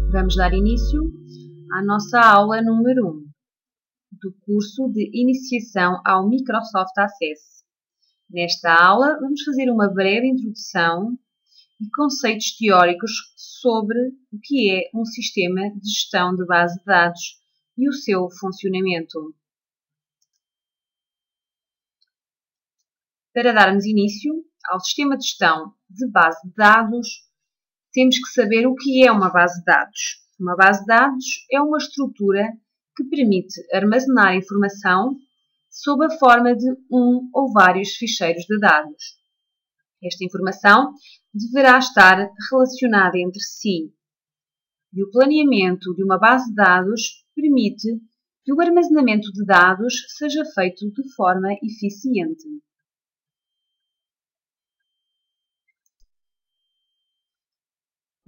Vamos dar início à nossa aula número 1 do curso de Iniciação ao Microsoft Access. Nesta aula, vamos fazer uma breve introdução e conceitos teóricos sobre o que é um sistema de gestão de base de dados e o seu funcionamento. Para darmos início ao sistema de gestão de base de dados, temos que saber o que é uma base de dados. Uma base de dados é uma estrutura que permite armazenar informação sob a forma de um ou vários ficheiros de dados. Esta informação deverá estar relacionada entre si. E o planeamento de uma base de dados permite que o armazenamento de dados seja feito de forma eficiente.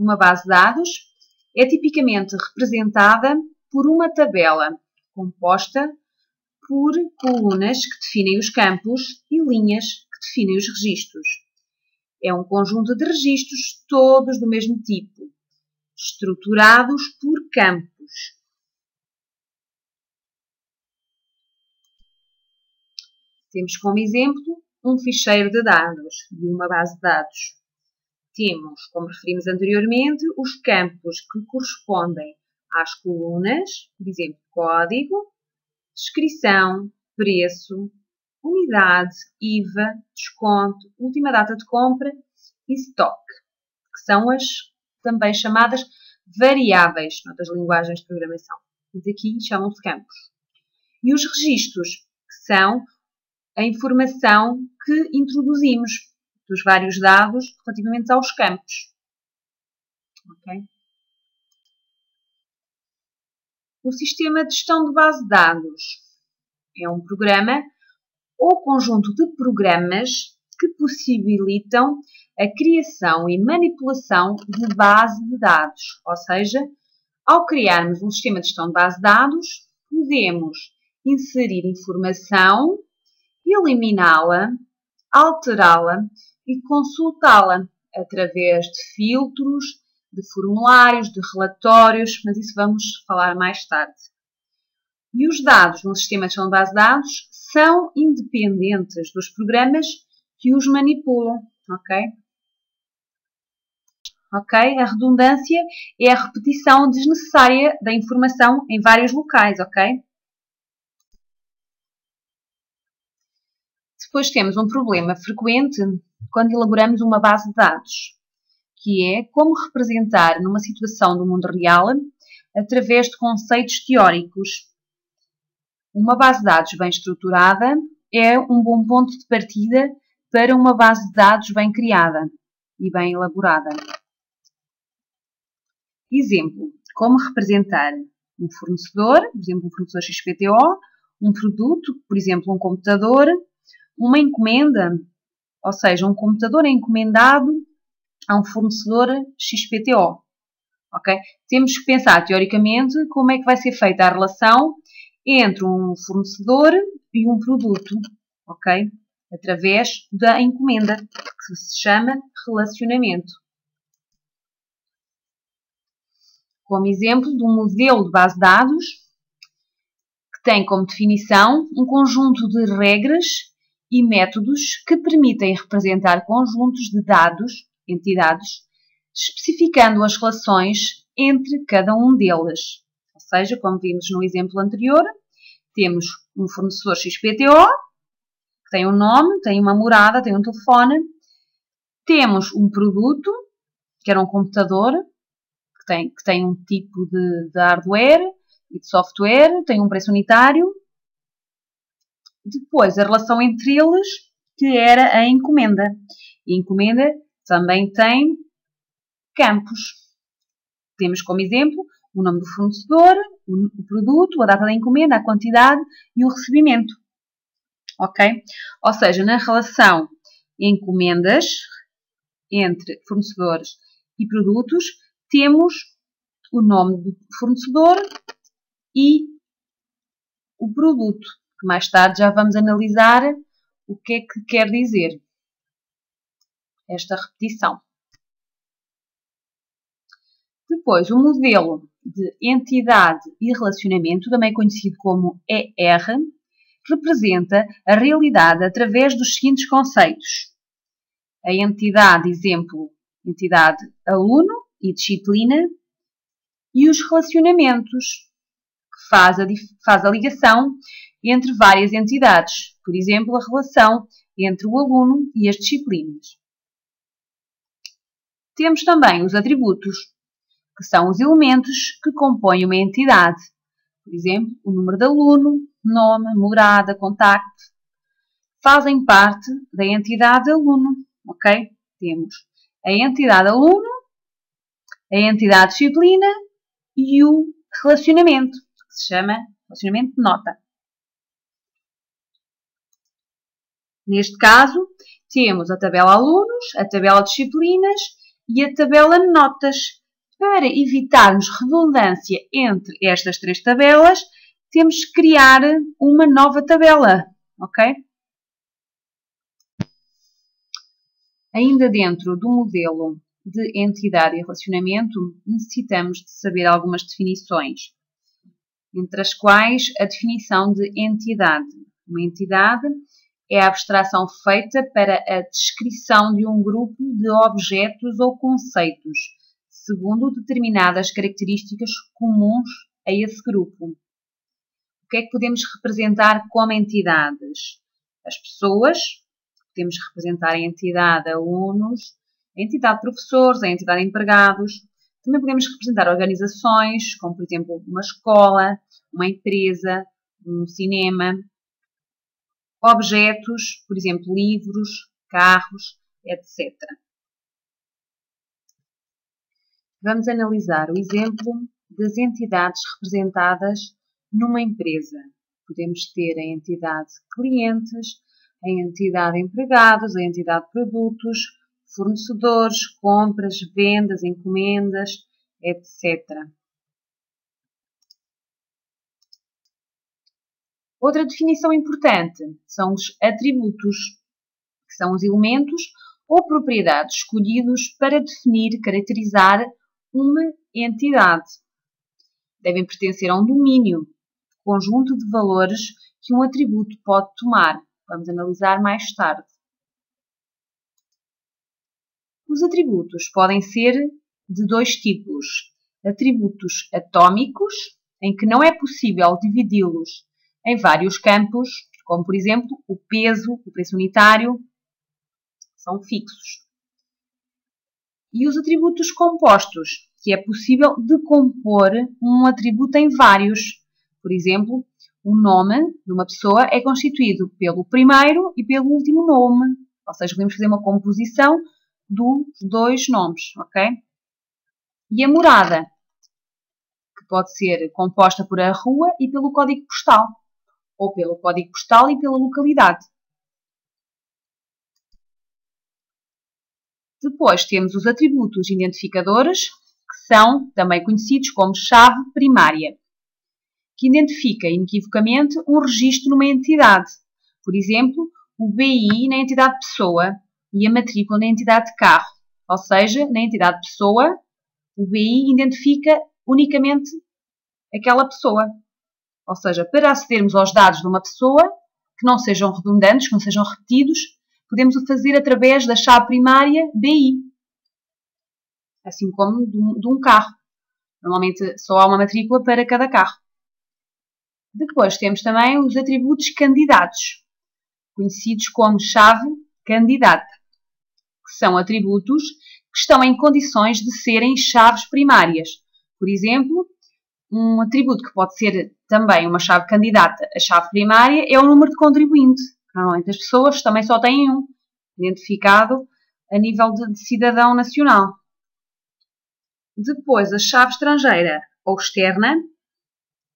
Uma base de dados é tipicamente representada por uma tabela composta por colunas que definem os campos e linhas que definem os registros. É um conjunto de registros todos do mesmo tipo, estruturados por campos. Temos como exemplo um ficheiro de dados de uma base de dados. Temos, como referimos anteriormente, os campos que correspondem às colunas, por exemplo, código, descrição, preço, unidade, IVA, desconto, última data de compra e stock, que são as também chamadas variáveis noutras linguagens de programação. Mas aqui chamam-se campos. E os registros, que são a informação que introduzimos dos vários dados relativamente aos campos. Okay? O sistema de gestão de base de dados é um programa ou conjunto de programas que possibilitam a criação e manipulação de base de dados. Ou seja, ao criarmos um sistema de gestão de base de dados, podemos inserir informação, eliminá-la, alterá-la e consultá-la através de filtros, de formulários, de relatórios, mas isso vamos falar mais tarde. E os dados no sistema de gestão de base de dados são independentes dos programas que os manipulam, ok? Ok? A redundância é a repetição desnecessária da informação em vários locais, ok? Depois temos um problema frequente quando elaboramos uma base de dados, que é como representar numa situação do mundo real através de conceitos teóricos. Uma base de dados bem estruturada é um bom ponto de partida para uma base de dados bem criada e bem elaborada. Exemplo, como representar um fornecedor, por exemplo, um fornecedor XPTO, um produto, por exemplo, um computador, uma encomenda, ou seja, um computador é encomendado a um fornecedor XPTO. Okay? Temos que pensar, teoricamente, como é que vai ser feita a relação entre um fornecedor e um produto, okay? Através da encomenda, que se chama relacionamento. Como exemplo de um modelo de base de dados que tem como definição um conjunto de regras e métodos que permitem representar conjuntos de dados, entidades, especificando as relações entre cada um deles. Ou seja, como vimos no exemplo anterior, temos um fornecedor XPTO, que tem um nome, tem uma morada, tem um telefone. Temos um produto, que era um computador, que tem um tipo de hardware e de software, tem um preço unitário. Depois, a relação entre eles, que era a encomenda. E a encomenda também tem campos. Temos como exemplo o nome do fornecedor, o produto, a data da encomenda, a quantidade e o recebimento. Ok? Ou seja, na relação encomendas entre fornecedores e produtos, temos o nome do fornecedor e o produto, que mais tarde já vamos analisar o que é que quer dizer esta repetição. Depois, o modelo de entidade e relacionamento, também conhecido como ER, representa a realidade através dos seguintes conceitos. A entidade, exemplo, entidade aluno e disciplina, e os relacionamentos, que faz a ligação entre várias entidades, por exemplo, a relação entre o aluno e as disciplinas. Temos também os atributos, que são os elementos que compõem uma entidade, por exemplo, o número de aluno, nome, morada, contacto, fazem parte da entidade aluno, ok? Temos a entidade aluno, a entidade disciplina e o relacionamento, que se chama relacionamento de nota. Neste caso, temos a tabela alunos, a tabela disciplinas e a tabela notas. Para evitarmos redundância entre estas três tabelas, temos que criar uma nova tabela, ok? Ainda dentro do modelo de entidade e relacionamento, necessitamos de saber algumas definições, entre as quais a definição de entidade. Uma entidade é a abstração feita para a descrição de um grupo de objetos ou conceitos, segundo determinadas características comuns a esse grupo. O que é que podemos representar como entidades? As pessoas, podemos representar a entidade alunos, a entidade professores, a entidade empregados. Também podemos representar organizações, como por exemplo uma escola, uma empresa, um cinema. Objetos, por exemplo livros, carros, etc. Vamos analisar o exemplo das entidades representadas numa empresa. Podemos ter a entidade clientes, a entidade empregados, a entidade produtos, fornecedores, compras, vendas, encomendas, etc. Outra definição importante são os atributos, que são os elementos ou propriedades escolhidos para definir, caracterizar uma entidade. Devem pertencer a um domínio, conjunto de valores que um atributo pode tomar. Vamos analisar mais tarde. Os atributos podem ser de dois tipos. Atributos atômicos, em que não é possível dividi-los em vários campos, como por exemplo o preço unitário, são fixos. E os atributos compostos, que é possível decompor um atributo em vários. Por exemplo, o nome de uma pessoa é constituído pelo primeiro e pelo último nome. Ou seja, podemos fazer uma composição dos dois nomes, ok? E a morada, que pode ser composta por a rua e pelo código postal, ou pelo código postal e pela localidade. Depois temos os atributos identificadores, que são também conhecidos como chave primária, que identifica inequivocamente um registro numa entidade. Por exemplo, o BI na entidade pessoa e a matrícula na entidade carro. Ou seja, na entidade pessoa, o BI identifica unicamente aquela pessoa. Ou seja, para acedermos aos dados de uma pessoa, que não sejam redundantes, que não sejam repetidos, podemos o fazer através da chave primária BI. Assim como de um carro. Normalmente só há uma matrícula para cada carro. Depois temos também os atributos candidatos, conhecidos como chave candidata, que são atributos que estão em condições de serem chaves primárias. Por exemplo, um atributo que pode ser também uma chave candidata a chave primária é o número de contribuinte. Normalmente as pessoas também só têm um, identificado a nível de cidadão nacional. Depois, a chave estrangeira ou externa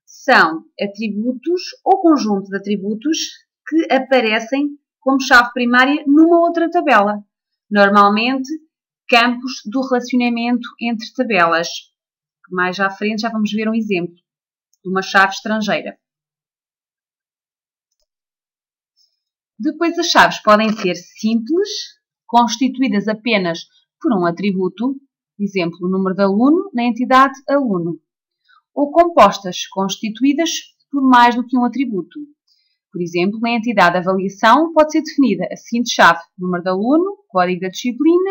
são atributos ou conjunto de atributos que aparecem como chave primária numa outra tabela. Normalmente, campos do relacionamento entre tabelas. Mais à frente já vamos ver um exemplo de uma chave estrangeira. Depois as chaves podem ser simples, constituídas apenas por um atributo, Exemplo, o número de aluno na entidade aluno. Ou compostas, constituídas por mais do que um atributo. Por exemplo, na entidade avaliação pode ser definida a seguinte chave: número de aluno, código da disciplina,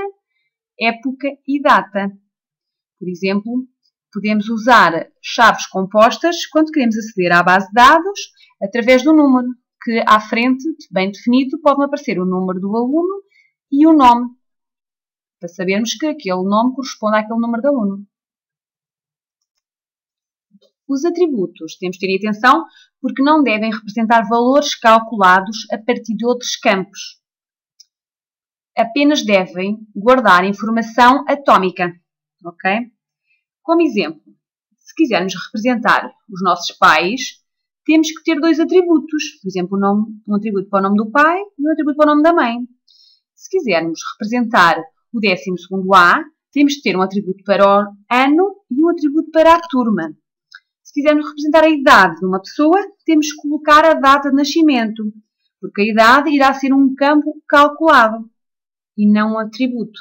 época e data. Por exemplo, podemos usar chaves compostas quando queremos aceder à base de dados através do número, que à frente, bem definido, pode aparecer o número do aluno e o nome, para sabermos que aquele nome corresponde àquele número de aluno. Os atributos, temos de ter atenção, porque não devem representar valores calculados a partir de outros campos. Apenas devem guardar informação atómica. Ok? Como exemplo, se quisermos representar os nossos pais, temos que ter dois atributos. Por exemplo, um atributo para o nome do pai e um atributo para o nome da mãe. Se quisermos representar o 12º A, temos que ter um atributo para o ano e um atributo para a turma. Se quisermos representar a idade de uma pessoa, temos que colocar a data de nascimento, porque a idade irá ser um campo calculado e não um atributo.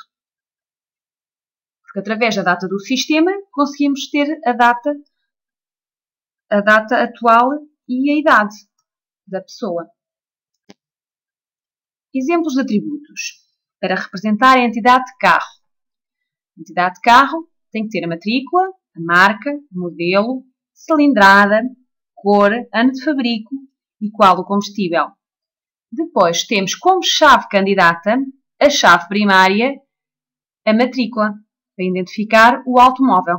Porque através da data do sistema conseguimos ter a data atual e a idade da pessoa. Exemplos de atributos. Para representar a entidade de carro. A entidade de carro tem que ter a matrícula, a marca, o modelo, cilindrada, cor, ano de fabrico e qual o combustível. Depois temos como chave candidata a chave primária, a matrícula, para identificar o automóvel.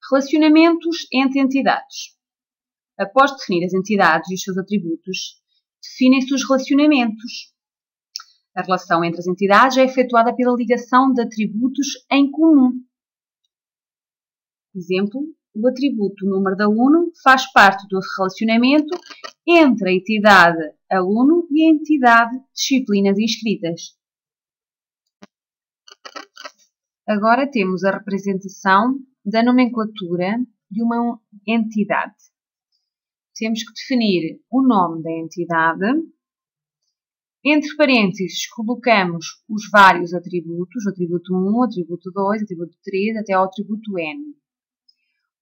Relacionamentos entre entidades. Após definir as entidades e os seus atributos, definem-se os relacionamentos. A relação entre as entidades é efetuada pela ligação de atributos em comum. Exemplo, o atributo número de aluno faz parte do relacionamento entre a entidade aluno e a entidade disciplinas inscritas. Agora temos a representação da nomenclatura de uma entidade. Temos que definir o nome da entidade. Entre parênteses, colocamos os vários atributos, o atributo 1, o atributo 2, o atributo 3, até ao atributo N.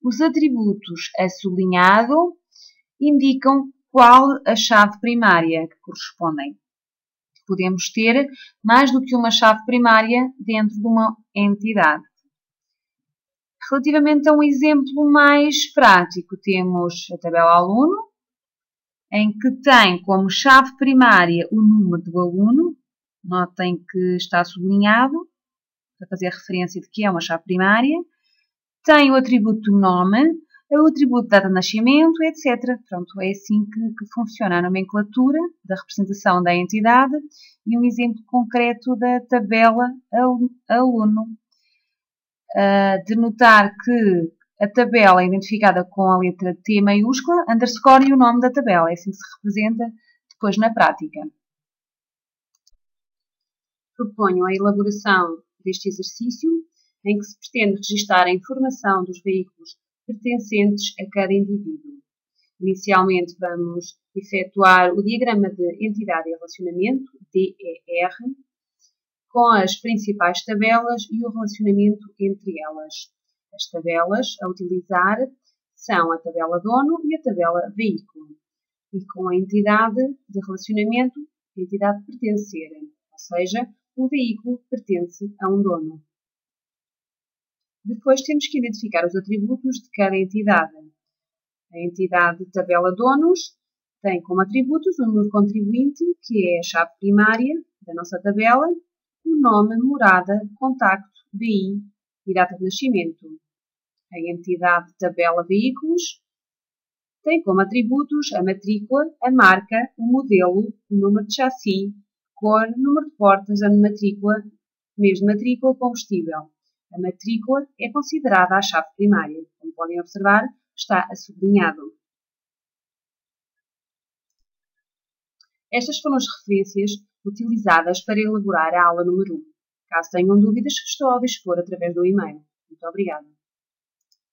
Os atributos a sublinhado indicam qual a chave primária que correspondem. Podemos ter mais do que uma chave primária dentro de uma entidade. Relativamente a um exemplo mais prático, temos a tabela aluno, em que tem como chave primária o número do aluno. Notem que está sublinhado, para fazer referência de que é uma chave primária. Tem o atributo nome, o atributo data de nascimento, etc. Pronto, é assim que funciona a nomenclatura da representação da entidade e um exemplo concreto da tabela aluno. De notar que a tabela é identificada com a letra T maiúscula, underscore e o nome da tabela. É assim que se representa depois na prática. Proponho a elaboração deste exercício em que se pretende registar a informação dos veículos pertencentes a cada indivíduo. Inicialmente vamos efetuar o diagrama de entidade e relacionamento, DER, com as principais tabelas e o relacionamento entre elas. As tabelas a utilizar são a tabela dono e a tabela veículo. E com a entidade de relacionamento, a entidade pertencer, ou seja, um veículo pertence a um dono. Depois temos que identificar os atributos de cada entidade. A entidade de tabela donos tem como atributos o número contribuinte, que é a chave primária da nossa tabela, o nome, morada, contacto, BI e data de nascimento. A entidade de tabela veículos tem como atributos a matrícula, a marca, o modelo, o número de chassi, cor, número de portas, ano de matrícula, mês de matrícula, combustível. A matrícula é considerada a chave primária. Como podem observar, está sublinhado. Estas foram as referências utilizadas para elaborar a aula número 1. Caso tenham dúvidas, estou ao dispor através do e-mail. Muito obrigada.